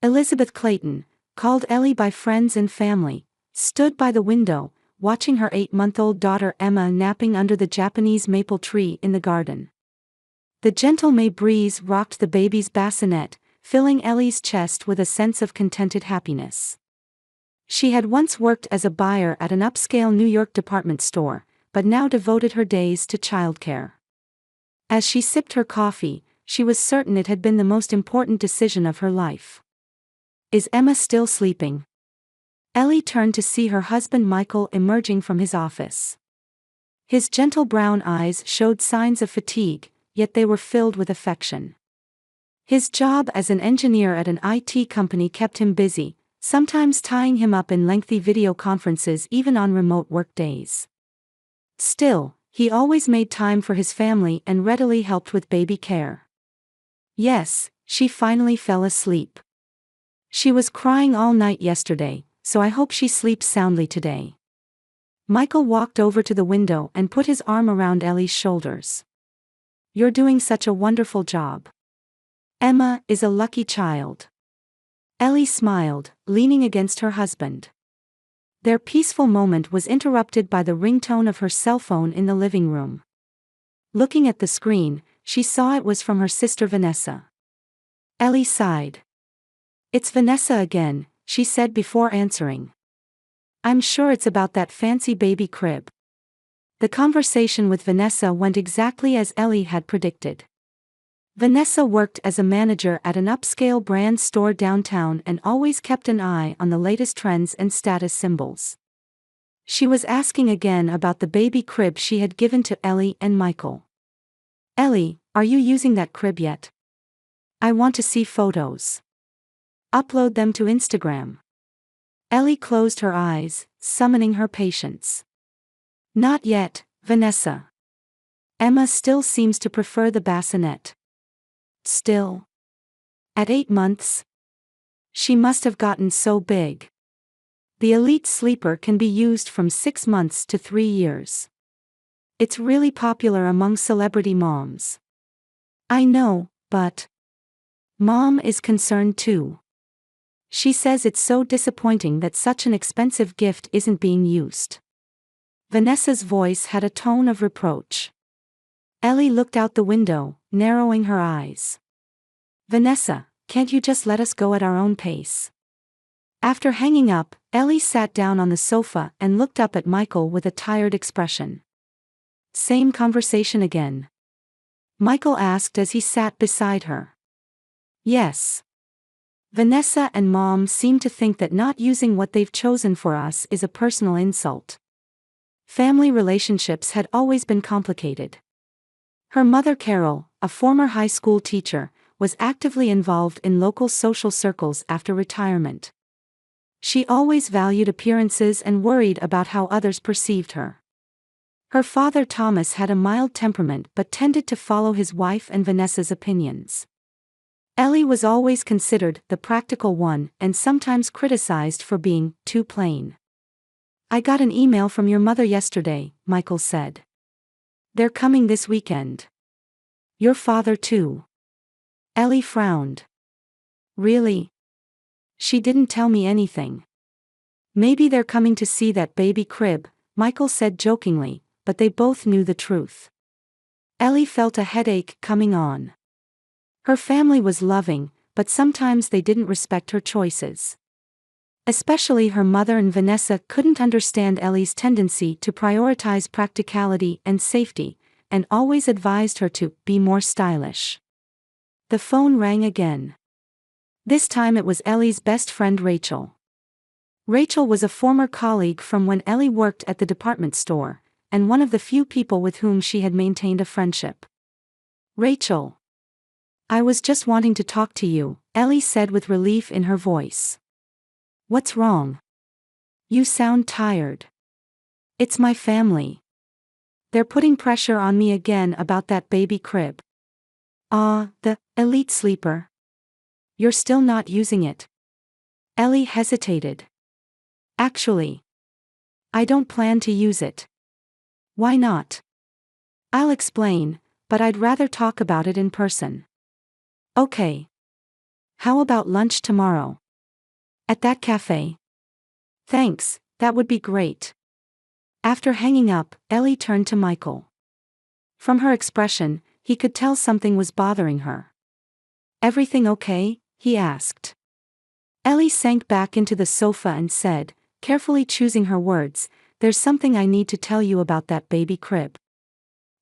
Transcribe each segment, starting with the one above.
Elizabeth Clayton, called Ellie by friends and family, stood by the window, watching her 8-month-old daughter Emma napping under the Japanese maple tree in the garden. The gentle May breeze rocked the baby's bassinet, filling Ellie's chest with a sense of contented happiness. She had once worked as a buyer at an upscale New York department store, but now devoted her days to childcare. As she sipped her coffee, she was certain it had been the most important decision of her life. Is Emma still sleeping? Ellie turned to see her husband Michael emerging from his office. His gentle brown eyes showed signs of fatigue, yet they were filled with affection. His job as an engineer at an IT company kept him busy, sometimes tying him up in lengthy video conferences even on remote work days. Still, he always made time for his family and readily helped with baby care. Yes, she finally fell asleep. She was crying all night yesterday, so I hope she sleeps soundly today. Michael walked over to the window and put his arm around Ellie's shoulders. You're doing such a wonderful job. Emma is a lucky child. Ellie smiled, leaning against her husband. Their peaceful moment was interrupted by the ringtone of her cell phone in the living room. Looking at the screen, she saw it was from her sister Vanessa. Ellie sighed. It's Vanessa again, she said before answering. I'm sure it's about that fancy baby crib. The conversation with Vanessa went exactly as Ellie had predicted. Vanessa worked as a manager at an upscale brand store downtown and always kept an eye on the latest trends and status symbols. She was asking again about the baby crib she had given to Ellie and Michael. Ellie, are you using that crib yet? I want to see photos. Upload them to Instagram. Ellie closed her eyes, summoning her patience. Not yet, Vanessa. Emma still seems to prefer the bassinet. Still. At 8 months? She must have gotten so big. The elite sleeper can be used from 6 months to 3 years. It's really popular among celebrity moms. I know, but Mom is concerned too. She says it's so disappointing that such an expensive gift isn't being used. Vanessa's voice had a tone of reproach. Ellie looked out the window, narrowing her eyes. Vanessa, can't you just let us go at our own pace? After hanging up, Ellie sat down on the sofa and looked up at Michael with a tired expression. Same conversation again? Michael asked as he sat beside her. Yes. Vanessa and Mom seem to think that not using what they've chosen for us is a personal insult. Family relationships had always been complicated. Her mother Carol, a former high school teacher, was actively involved in local social circles after retirement. She always valued appearances and worried about how others perceived her. Her father Thomas had a mild temperament but tended to follow his wife and Vanessa's opinions. Ellie was always considered the practical one and sometimes criticized for being too plain. I got an email from your mother yesterday, Michael said. They're coming this weekend. Your father too. Ellie frowned. Really? She didn't tell me anything. Maybe they're coming to see that baby crib, Michael said jokingly, but they both knew the truth. Ellie felt a headache coming on. Her family was loving, but sometimes they didn't respect her choices. Especially her mother and Vanessa couldn't understand Ellie's tendency to prioritize practicality and safety, and always advised her to be more stylish. The phone rang again. This time it was Ellie's best friend Rachel. Rachel was a former colleague from when Ellie worked at the department store, and one of the few people with whom she had maintained a friendship. Rachel. I was just wanting to talk to you, Ellie said with relief in her voice. What's wrong? You sound tired. It's my family. They're putting pressure on me again about that baby crib. The elite sleeper. You're still not using it. Ellie hesitated. Actually, I don't plan to use it. Why not? I'll explain, but I'd rather talk about it in person. Okay. How about lunch tomorrow? At that cafe? Thanks, that would be great. After hanging up, Ellie turned to Michael. From her expression, he could tell something was bothering her. Everything okay? He asked. Ellie sank back into the sofa and said, carefully choosing her words, there's something I need to tell you about that baby crib.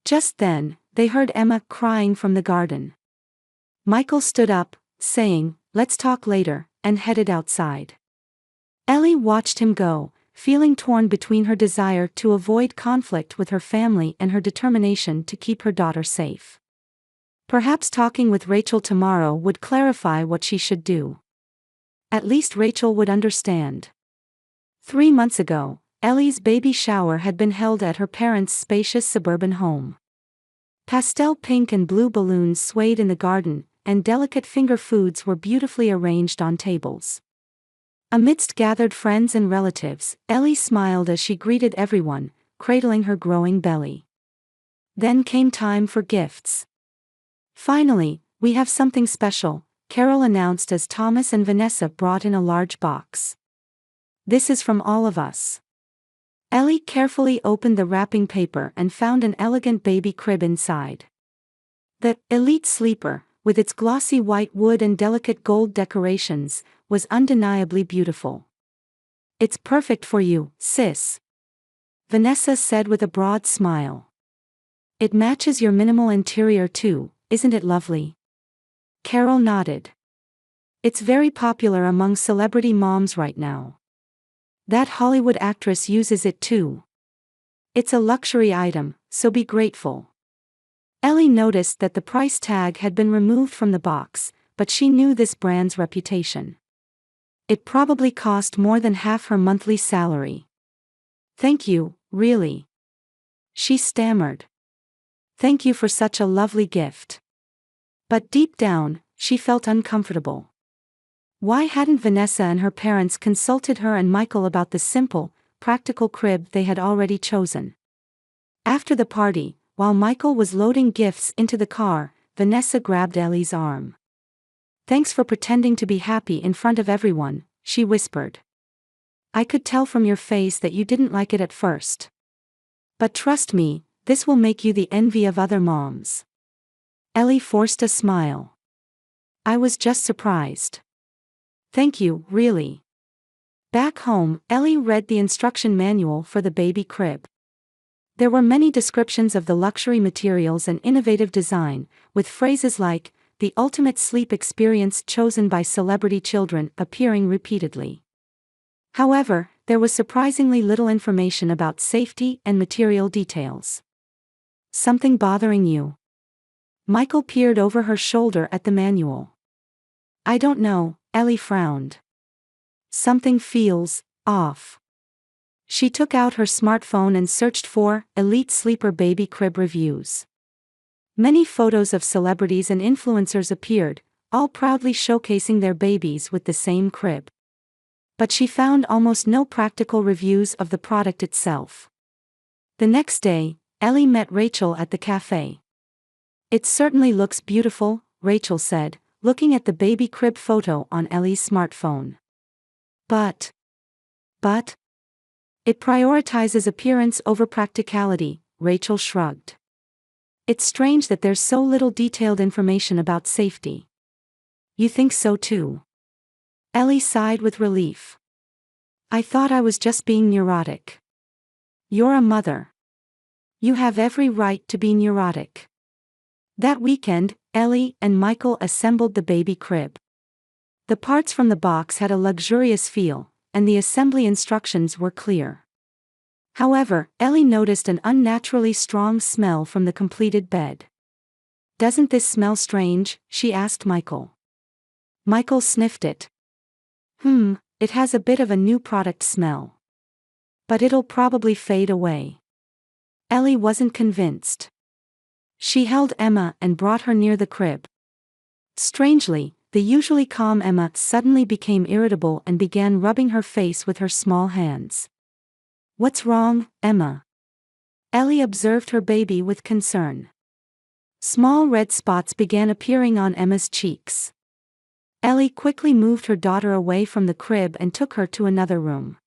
Just then, they heard Emma crying from the garden. Michael stood up, saying, let's talk later, and headed outside. Ellie watched him go, feeling torn between her desire to avoid conflict with her family and her determination to keep her daughter safe. Perhaps talking with Rachel tomorrow would clarify what she should do. At least Rachel would understand. 3 months ago, Ellie's baby shower had been held at her parents' spacious suburban home. Pastel pink and blue balloons swayed in the garden, and delicate finger foods were beautifully arranged on tables. Amidst gathered friends and relatives, Ellie smiled as she greeted everyone, cradling her growing belly. Then came time for gifts. Finally, we have something special, Carol announced as Thomas and Vanessa brought in a large box. This is from all of us. Ellie carefully opened the wrapping paper and found an elegant baby crib inside. The Elite Sleeper, with its glossy white wood and delicate gold decorations, was undeniably beautiful. It's perfect for you, sis. Vanessa said with a broad smile. It matches your minimal interior too, isn't it lovely? Carol nodded. It's very popular among celebrity moms right now. That Hollywood actress uses it too. It's a luxury item, so be grateful. Ellie noticed that the price tag had been removed from the box, but she knew this brand's reputation. It probably cost more than half her monthly salary. Thank you, really. She stammered. Thank you for such a lovely gift. But deep down, she felt uncomfortable. Why hadn't Vanessa and her parents consulted her and Michael about the simple, practical crib they had already chosen? After the party, while Michael was loading gifts into the car, Vanessa grabbed Ellie's arm. Thanks for pretending to be happy in front of everyone, she whispered. I could tell from your face that you didn't like it at first. But trust me, this will make you the envy of other moms. Ellie forced a smile. I was just surprised. Thank you, really. Back home, Ellie read the instruction manual for the baby crib. There were many descriptions of the luxury materials and innovative design, with phrases like, the ultimate sleep experience chosen by celebrity children appearing repeatedly. However, there was surprisingly little information about safety and material details. Something bothering you? Michael peered over her shoulder at the manual. I don't know, Ellie frowned. Something feels off. She took out her smartphone and searched for Elite Sleeper baby crib reviews. Many photos of celebrities and influencers appeared, all proudly showcasing their babies with the same crib. But she found almost no practical reviews of the product itself. The next day, Ellie met Rachel at the cafe. It certainly looks beautiful, Rachel said, looking at the baby crib photo on Ellie's smartphone. But it prioritizes appearance over practicality, Rachel shrugged. It's strange that there's so little detailed information about safety. You think so too? Ellie sighed with relief. I thought I was just being neurotic. You're a mother. You have every right to be neurotic. That weekend, Ellie and Michael assembled the baby crib. The parts from the box had a luxurious feel, and the assembly instructions were clear. However, Ellie noticed an unnaturally strong smell from the completed bed. Doesn't this smell strange? She asked Michael. Michael sniffed it. It has a bit of a new product smell. But it'll probably fade away. Ellie wasn't convinced. She held Emma and brought her near the crib. Strangely, the usually calm Emma suddenly became irritable and began rubbing her face with her small hands. What's wrong, Emma? Ellie observed her baby with concern. Small red spots began appearing on Emma's cheeks. Ellie quickly moved her daughter away from the crib and took her to another room.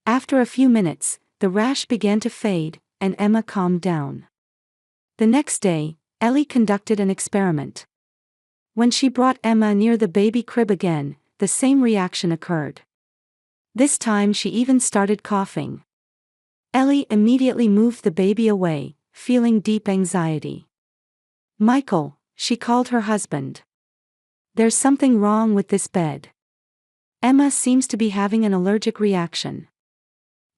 After a few minutes, the rash began to fade, and Emma calmed down. The next day, Ellie conducted an experiment. When she brought Emma near the baby crib again, the same reaction occurred. This time she even started coughing. Ellie immediately moved the baby away, feeling deep anxiety. "Michael," she called her husband. "There's something wrong with this bed. Emma seems to be having an allergic reaction."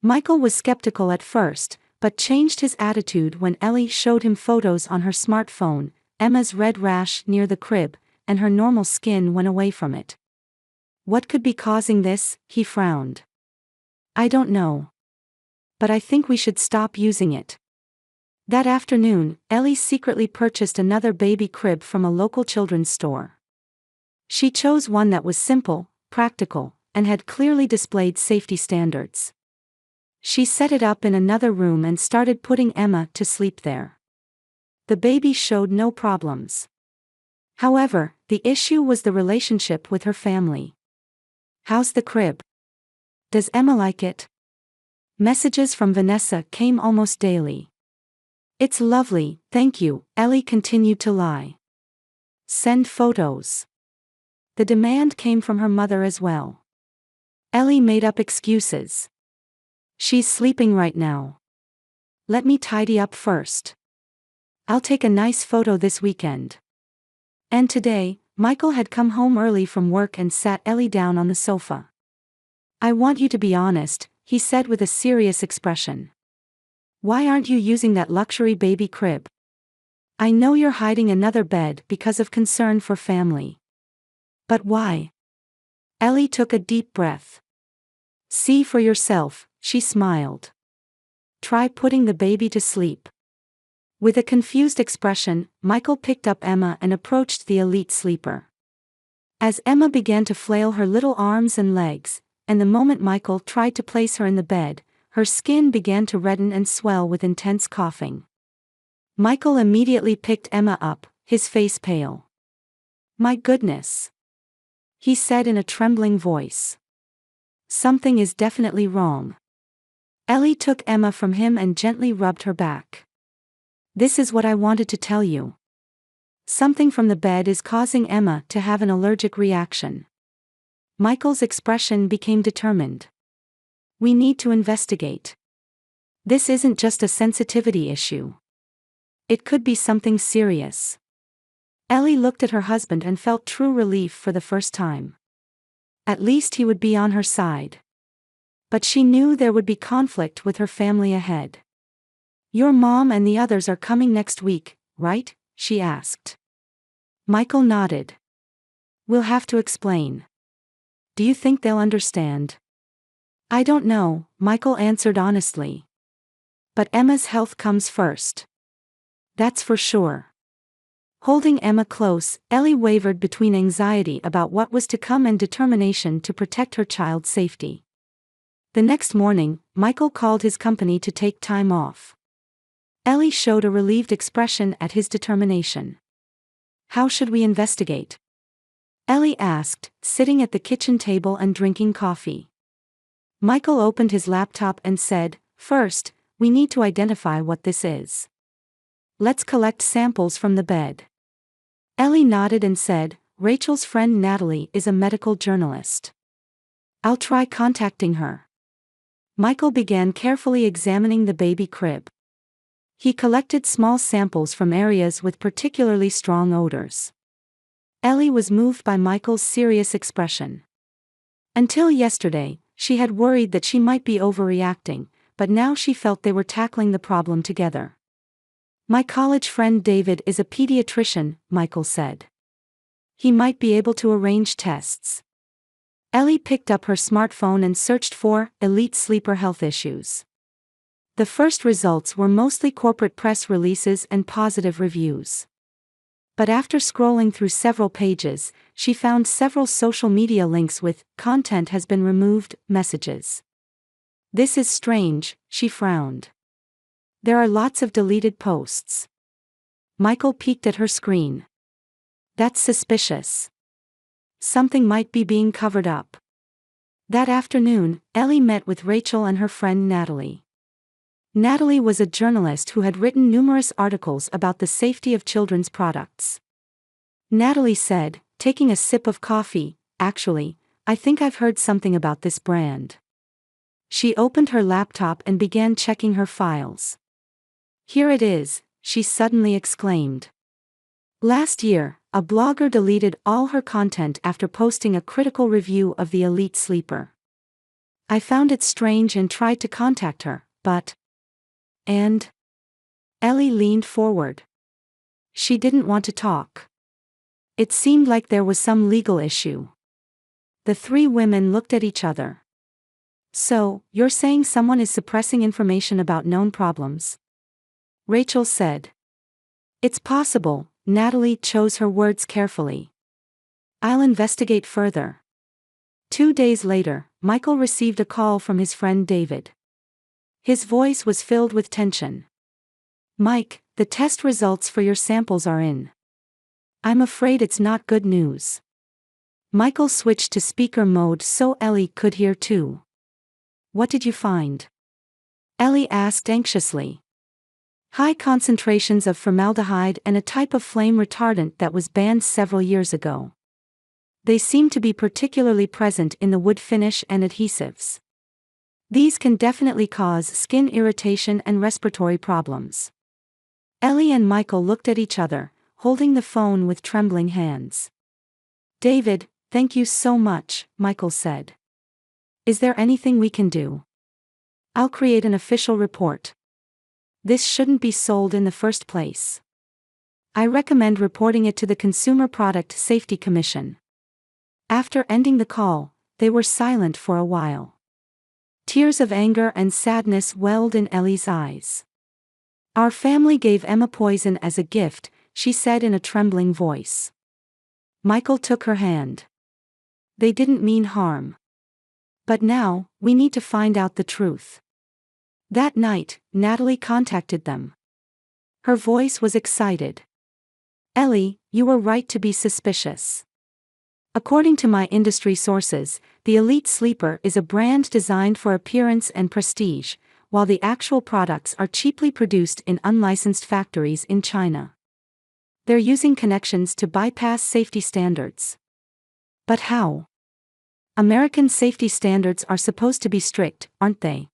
Michael was skeptical at first, but changed his attitude when Ellie showed him photos on her smartphone, Emma's red rash near the crib, and her normal skin went away from it. "What could be causing this?" he frowned. "I don't know. But I think we should stop using it." That afternoon, Ellie secretly purchased another baby crib from a local children's store. She chose one that was simple, practical, and had clearly displayed safety standards. She set it up in another room and started putting Emma to sleep there. The baby showed no problems. However, the issue was the relationship with her family. "How's the crib? Does Emma like it?" Messages from Vanessa came almost daily. "It's lovely, thank you," Ellie continued to lie. "Send photos." The demand came from her mother as well. Ellie made up excuses. "She's sleeping right now. Let me tidy up first. I'll take a nice photo this weekend." And today, Michael had come home early from work and sat Ellie down on the sofa. "I want you to be honest," he said with a serious expression. "Why aren't you using that luxury baby crib? I know you're hiding another bed because of concern for family. But why?" Ellie took a deep breath. "See for yourself," she smiled. "Try putting the baby to sleep." With a confused expression, Michael picked up Emma and approached the elite sleeper. As Emma began to flail her little arms and legs, and the moment Michael tried to place her in the bed, her skin began to redden and swell with intense coughing. Michael immediately picked Emma up, his face pale. "My goodness," he said in a trembling voice. "Something is definitely wrong." Ellie took Emma from him and gently rubbed her back. "This is what I wanted to tell you. Something from the bed is causing Emma to have an allergic reaction." Michael's expression became determined. "We need to investigate. This isn't just a sensitivity issue. It could be something serious." Ellie looked at her husband and felt true relief for the first time. At least he would be on her side. But she knew there would be conflict with her family ahead. "Your mom and the others are coming next week, right?" she asked. Michael nodded. "We'll have to explain. Do you think they'll understand?" "I don't know," Michael answered honestly. "But Emma's health comes first. That's for sure." Holding Emma close, Ellie wavered between anxiety about what was to come and determination to protect her child's safety. The next morning, Michael called his company to take time off. Ellie showed a relieved expression at his determination. "How should we investigate?" Ellie asked, sitting at the kitchen table and drinking coffee. Michael opened his laptop and said, "First, we need to identify what this is. Let's collect samples from the bed." Ellie nodded and said, "Rachel's friend Natalie is a medical journalist. I'll try contacting her." Michael began carefully examining the baby crib. He collected small samples from areas with particularly strong odors. Ellie was moved by Michael's serious expression. Until yesterday, she had worried that she might be overreacting, but now she felt they were tackling the problem together. "My college friend David is a pediatrician," Michael said. "He might be able to arrange tests." Ellie picked up her smartphone and searched for elite sleeper health issues. The first results were mostly corporate press releases and positive reviews. But after scrolling through several pages, she found several social media links with "content has been removed" messages. "This is strange," she frowned. "There are lots of deleted posts." Michael peeked at her screen. "That's suspicious. Something might be being covered up. That afternoon, Ellie met with Rachel and her friend Natalie. Natalie was a journalist who had written numerous articles about the safety of children's products. Natalie said, taking a sip of coffee, "Actually, I think I've heard something about this brand." She opened her laptop and began checking her files. "Here it is," she suddenly exclaimed. Last year, a blogger deleted all her content after posting a critical review of the Elite Sleeper. I found it strange and tried to contact her, but... And? Ellie leaned forward. She didn't want to talk. It seemed like there was some legal issue. The three women looked at each other. "So, you're saying someone is suppressing information about known problems?" Rachel said. "It's possible," Natalie chose her words carefully. "I'll investigate further." 2 days later, Michael received a call from his friend David. His voice was filled with tension. "Mike, the test results for your samples are in. I'm afraid it's not good news." Michael switched to speaker mode so Ellie could hear too. "What did you find?" Ellie asked anxiously. "High concentrations of formaldehyde and a type of flame retardant that was banned several years ago. They seem to be particularly present in the wood finish and adhesives. These can definitely cause skin irritation and respiratory problems." Ellie and Michael looked at each other, holding the phone with trembling hands. "David, thank you so much," Michael said. "Is there anything we can do?" "I'll create an official report. This shouldn't be sold in the first place. I recommend reporting it to the Consumer Product Safety Commission." After ending the call, they were silent for a while. Tears of anger and sadness welled in Ellie's eyes. "Our family gave Emma poison as a gift," she said in a trembling voice. Michael took her hand. "They didn't mean harm. But now, we need to find out the truth." That night, Natalie contacted them. Her voice was excited. "Ellie, you were right to be suspicious. According to my industry sources, the Elite Sleeper is a brand designed for appearance and prestige, while the actual products are cheaply produced in unlicensed factories in China. They're using connections to bypass safety standards." "But how? American safety standards are supposed to be strict, aren't they?"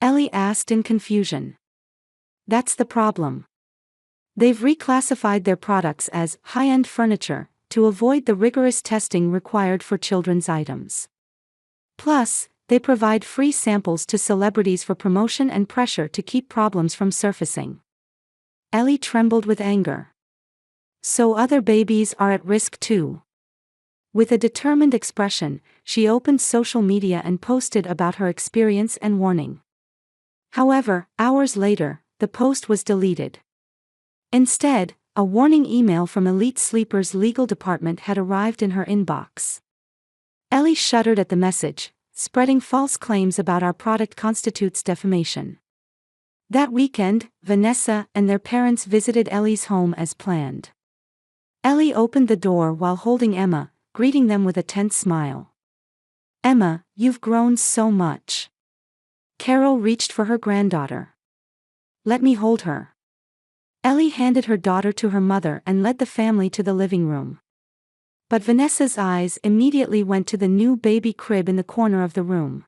Ellie asked in confusion. "That's the problem. They've reclassified their products as high-end furniture to avoid the rigorous testing required for children's items. Plus, they provide free samples to celebrities for promotion and pressure to keep problems from surfacing." Ellie trembled with anger. "So other babies are at risk too?" With a determined expression, she opened social media and posted about her experience and warning. However, hours later, the post was deleted. Instead, a warning email from Elite Sleeper's legal department had arrived in her inbox. Ellie shuddered at the message, "Spreading false claims about our product constitutes defamation." That weekend, Vanessa and their parents visited Ellie's home as planned. Ellie opened the door while holding Emma, greeting them with a tense smile. "Emma, you've grown so much." Carol reached for her granddaughter. "Let me hold her." Ellie handed her daughter to her mother and led the family to the living room. But Vanessa's eyes immediately went to the new baby crib in the corner of the room.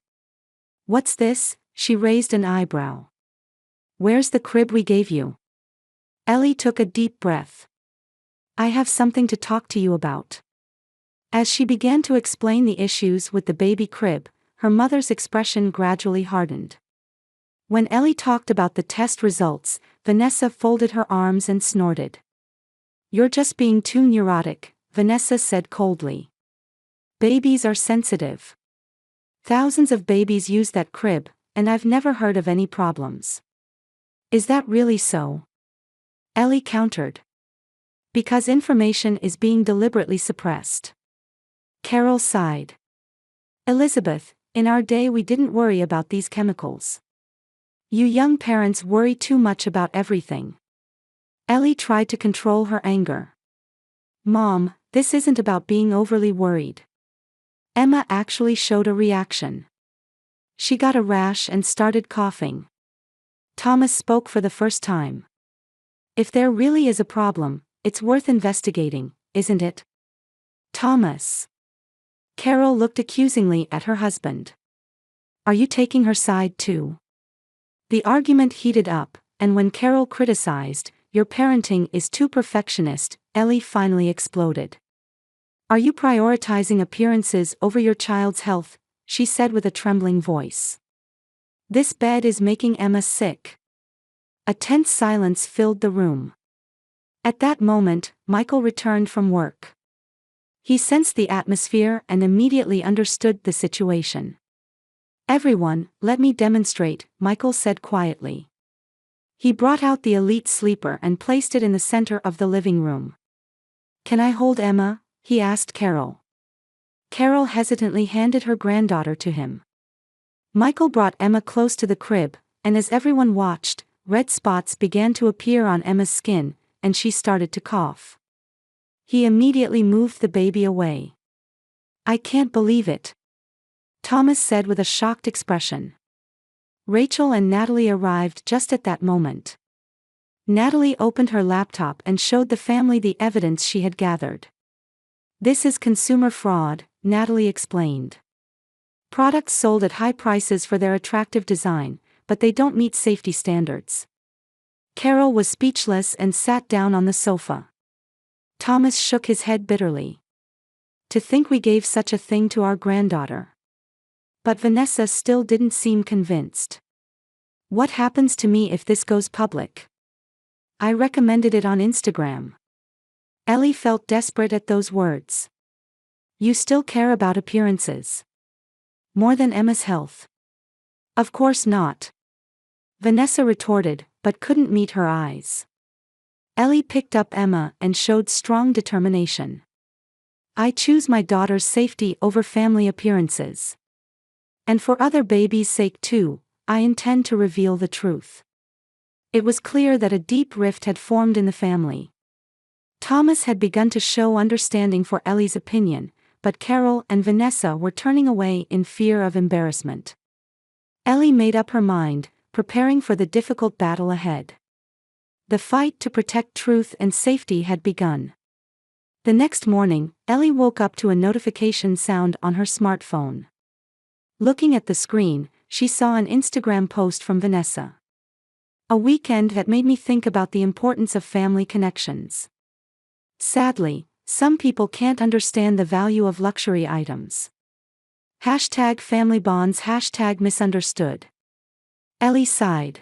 "What's this?" She raised an eyebrow. "Where's the crib we gave you?" Ellie took a deep breath. "I have something to talk to you about." As she began to explain the issues with the baby crib, her mother's expression gradually hardened. When Ellie talked about the test results, Vanessa folded her arms and snorted. "You're just being too neurotic," Vanessa said coldly. "Babies are sensitive. Thousands of babies use that crib, and I've never heard of any problems." "Is that really so?" Ellie countered. "Because information is being deliberately suppressed." Carol sighed. "Elizabeth, in our day we didn't worry about these chemicals. You young parents worry too much about everything." Ellie tried to control her anger. "Mom, this isn't about being overly worried. Emma actually showed a reaction. She got a rash and started coughing. Thomas spoke for the first time. If there really is a problem, it's worth investigating, isn't it? Thomas. Carol looked accusingly at her husband. Are you taking her side too? The argument heated up, and when Carol criticized, your parenting is too perfectionist, Ellie finally exploded. Are you prioritizing appearances over your child's health? She said with a trembling voice. This bed is making Emma sick. A tense silence filled the room. At that moment, Michael returned from work. He sensed the atmosphere and immediately understood the situation. Everyone, let me demonstrate, Michael said quietly. He brought out the elite sleeper and placed it in the center of the living room. Can I hold Emma? He asked Carol. Carol hesitantly handed her granddaughter to him. Michael brought Emma close to the crib, and as everyone watched, red spots began to appear on Emma's skin, and she started to cough. He immediately moved the baby away. I can't believe it, Thomas said with a shocked expression. Rachel and Natalie arrived just at that moment. Natalie opened her laptop and showed the family the evidence she had gathered. This is consumer fraud, Natalie explained. Products sold at high prices for their attractive design, but they don't meet safety standards. Carol was speechless and sat down on the sofa. Thomas shook his head bitterly. To think we gave such a thing to our granddaughter. But Vanessa still didn't seem convinced. What happens to me if this goes public? I recommended it on Instagram. Ellie felt desperate at those words. You still care about appearances? More than Emma's health? Of course not. Vanessa retorted, but couldn't meet her eyes. Ellie picked up Emma and showed strong determination. I choose my daughter's safety over family appearances. And for other babies' sake too, I intend to reveal the truth. It was clear that a deep rift had formed in the family. Thomas had begun to show understanding for Ellie's opinion, but Carol and Vanessa were turning away in fear of embarrassment. Ellie made up her mind, preparing for the difficult battle ahead. The fight to protect truth and safety had begun. The next morning, Ellie woke up to a notification sound on her smartphone. Looking at the screen, she saw an Instagram post from Vanessa. A weekend that made me think about the importance of family connections. Sadly, some people can't understand the value of luxury items. #familybonds #misunderstood. Ellie sighed.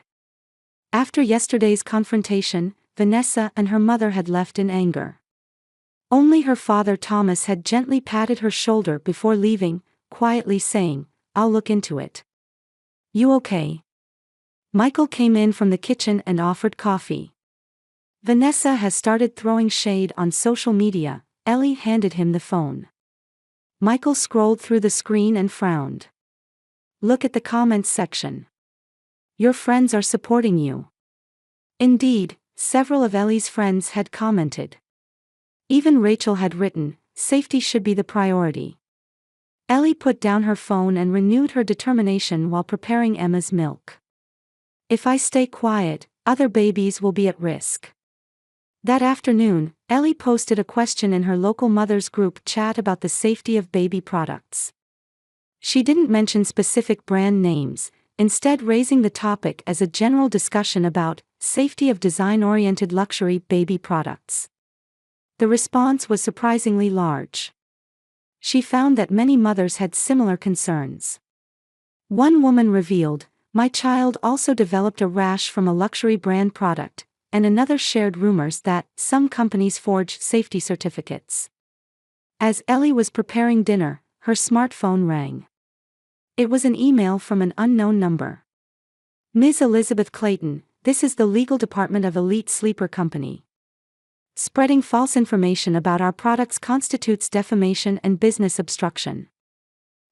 After yesterday's confrontation, Vanessa and her mother had left in anger. Only her father Thomas had gently patted her shoulder before leaving, quietly saying, I'll look into it. You okay? Michael came in from the kitchen and offered coffee. Vanessa has started throwing shade on social media, Ellie handed him the phone. Michael scrolled through the screen and frowned. Look at the comments section. Your friends are supporting you. Indeed, several of Ellie's friends had commented. Even Rachel had written, safety should be the priority. Ellie put down her phone and renewed her determination while preparing Emma's milk. If I stay quiet, other babies will be at risk. That afternoon, Ellie posted a question in her local mothers group chat about the safety of baby products. She didn't mention specific brand names, instead raising the topic as a general discussion about safety of design-oriented luxury baby products. The response was surprisingly large. She found that many mothers had similar concerns. One woman revealed, my child also developed a rash from a luxury brand product, and another shared rumors that some companies forge safety certificates. As Ellie was preparing dinner, her smartphone rang. It was an email from an unknown number. Ms. Elizabeth Clayton, this is the legal department of Elite Sleeper Company. Spreading false information about our products constitutes defamation and business obstruction.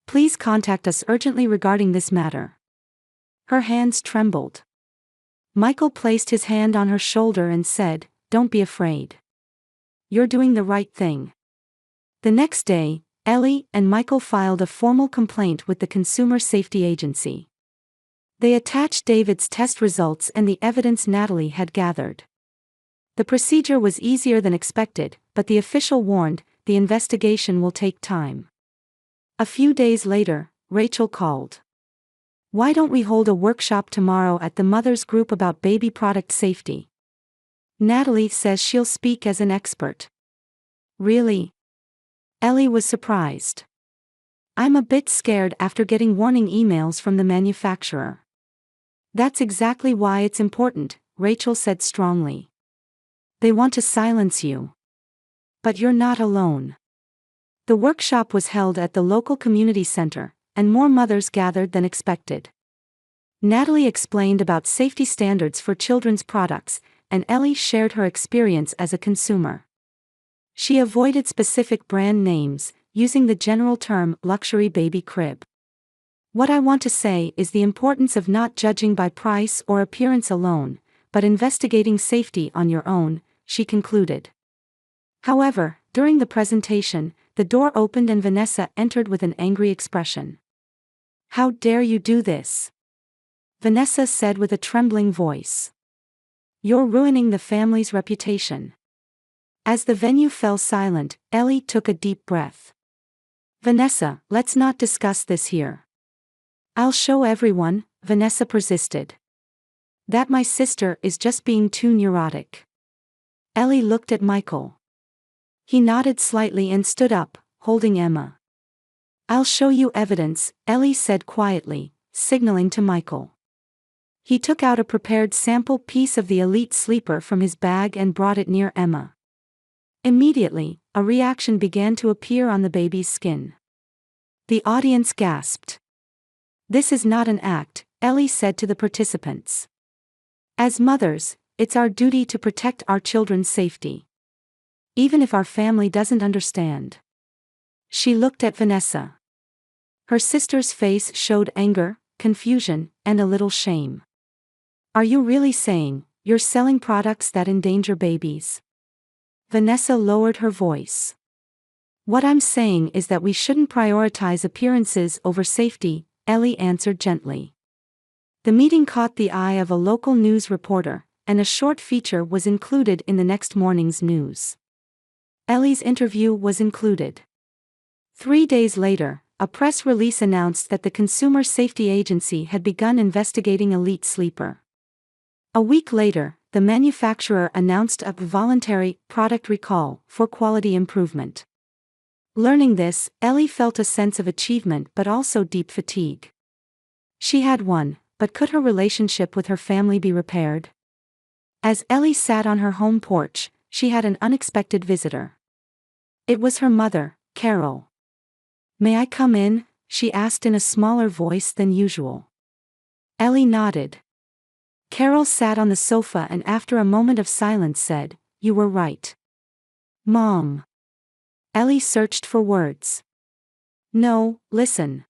Please contact us urgently regarding this matter. Her hands trembled. Michael placed his hand on her shoulder and said, Don't be afraid. You're doing the right thing. The next day, Ellie and Michael filed a formal complaint with the Consumer Safety Agency. They attached David's test results and the evidence Natalie had gathered. The procedure was easier than expected, but the official warned, the investigation will take time. A few days later, Rachel called. "Why don't we hold a workshop tomorrow at the mothers group about baby product safety? Natalie says she'll speak as an expert." "Really?" Ellie was surprised. "I'm a bit scared after getting warning emails from the manufacturer." "That's exactly why it's important," Rachel said strongly. "They want to silence you. But you're not alone." The workshop was held at the local community center, and more mothers gathered than expected. Natalie explained about safety standards for children's products, and Ellie shared her experience as a consumer. She avoided specific brand names, using the general term luxury baby crib. "What I want to say is the importance of not judging by price or appearance alone, but investigating safety on your own," she concluded. However, during the presentation, the door opened and Vanessa entered with an angry expression. "How dare you do this?" Vanessa said with a trembling voice. "You're ruining the family's reputation." As the venue fell silent, Ellie took a deep breath. "Vanessa, let's not discuss this here." "I'll show everyone," Vanessa persisted. "That my sister is just being too neurotic." Ellie looked at Michael. He nodded slightly and stood up, holding Emma. "I'll show you evidence," Ellie said quietly, signaling to Michael. He took out a prepared sample piece of the Elite Sleeper from his bag and brought it near Emma. Immediately, a reaction began to appear on the baby's skin. The audience gasped. "This is not an act," Ellie said to the participants. "As mothers, it's our duty to protect our children's safety. Even if our family doesn't understand." She looked at Vanessa. Her sister's face showed anger, confusion, and a little shame. "Are you really saying you're selling products that endanger babies?" Vanessa lowered her voice. "What I'm saying is that we shouldn't prioritize appearances over safety," Ellie answered gently. The meeting caught the eye of a local news reporter, and a short feature was included in the next morning's news. Ellie's interview was included. 3 days later, a press release announced that the Consumer Safety Agency had begun investigating Elite Sleeper. A week later, the manufacturer announced a voluntary product recall for quality improvement. Learning this, Ellie felt a sense of achievement but also deep fatigue. She had won, but could her relationship with her family be repaired? As Ellie sat on her home porch, she had an unexpected visitor. It was her mother, Carol. "May I come in?" she asked in a smaller voice than usual. Ellie nodded. Carol sat on the sofa and after a moment of silence said, "You were right. Mom." Ellie searched for words. "No, listen.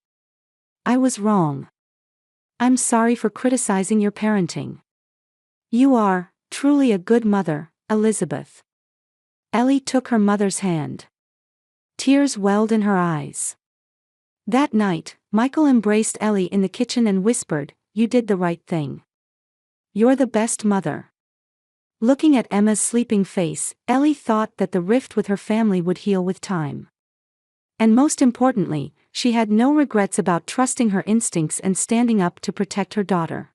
I was wrong. I'm sorry for criticizing your parenting. You are, truly a good mother, Elizabeth." Ellie took her mother's hand. Tears welled in her eyes. That night, Michael embraced Ellie in the kitchen and whispered, "You did the right thing. You're the best mother." Looking at Emma's sleeping face, Ellie thought that the rift with her family would heal with time. And most importantly, she had no regrets about trusting her instincts and standing up to protect her daughter.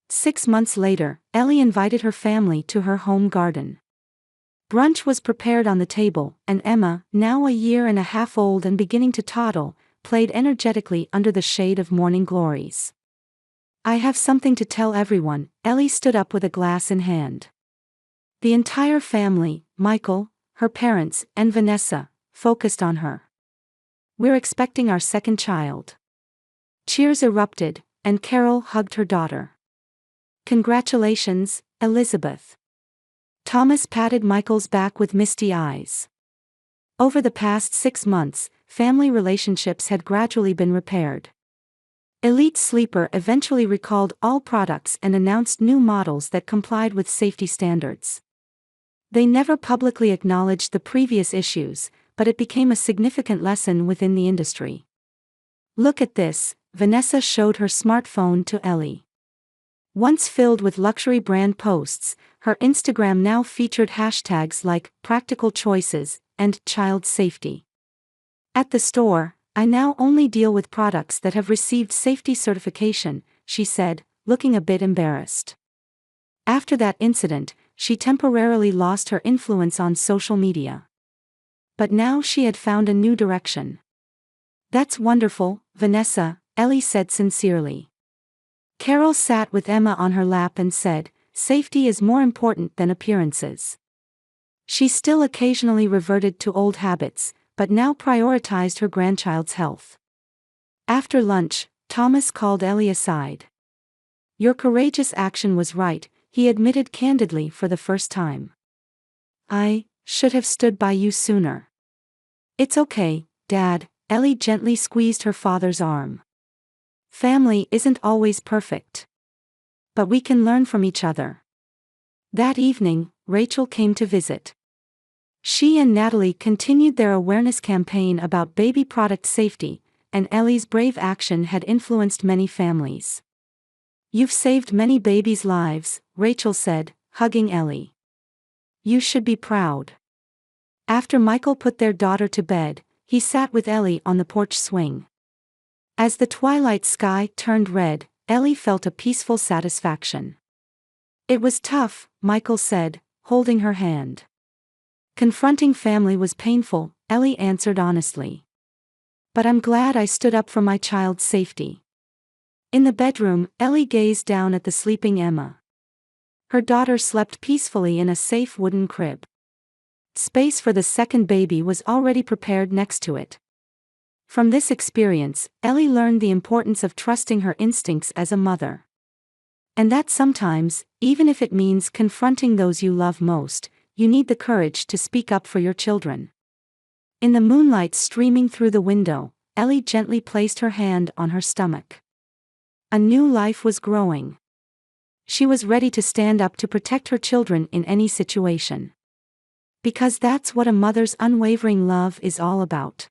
6 months later, Ellie invited her family to her home garden. Brunch was prepared on the table, and Emma, now a year and a half old and beginning to toddle, played energetically under the shade of morning glories. "I have something to tell everyone," Ellie stood up with a glass in hand. The entire family, Michael, her parents, and Vanessa, focused on her. "We're expecting our second child." Cheers erupted, and Carol hugged her daughter. "Congratulations, Elizabeth." Thomas patted Michael's back with misty eyes. Over the past 6 months, family relationships had gradually been repaired. Elite Sleeper eventually recalled all products and announced new models that complied with safety standards. They never publicly acknowledged the previous issues, but it became a significant lesson within the industry. "Look at this," Vanessa showed her smartphone to Ellie. Once filled with luxury brand posts, her Instagram now featured hashtags like practical choices and child safety. "At the store, I now only deal with products that have received safety certification," she said, looking a bit embarrassed. After that incident, she temporarily lost her influence on social media. But now she had found a new direction. "That's wonderful, Vanessa," Ellie said sincerely. Carol sat with Emma on her lap and said, "Safety is more important than appearances." She still occasionally reverted to old habits, but now prioritized her grandchild's health. After lunch, Thomas called Ellie aside. "Your courageous action was right," he admitted candidly for the first time. "I should have stood by you sooner." "It's okay, Dad," Ellie gently squeezed her father's arm. "Family isn't always perfect. But we can learn from each other." That evening, Rachel came to visit. She and Natalie continued their awareness campaign about baby product safety, and Ellie's brave action had influenced many families. "You've saved many babies' lives," Rachel said, hugging Ellie. "You should be proud." After Michael put their daughter to bed, he sat with Ellie on the porch swing. As the twilight sky turned red, Ellie felt a peaceful satisfaction. "It was tough," Michael said, holding her hand. "Confronting family was painful," Ellie answered honestly. "But I'm glad I stood up for my child's safety." In the bedroom, Ellie gazed down at the sleeping Emma. Her daughter slept peacefully in a safe wooden crib. Space for the second baby was already prepared next to it. From this experience, Ellie learned the importance of trusting her instincts as a mother. And that sometimes, even if it means confronting those you love most, you need the courage to speak up for your children. In the moonlight streaming through the window, Ellie gently placed her hand on her stomach. A new life was growing. She was ready to stand up to protect her children in any situation. Because that's what a mother's unwavering love is all about.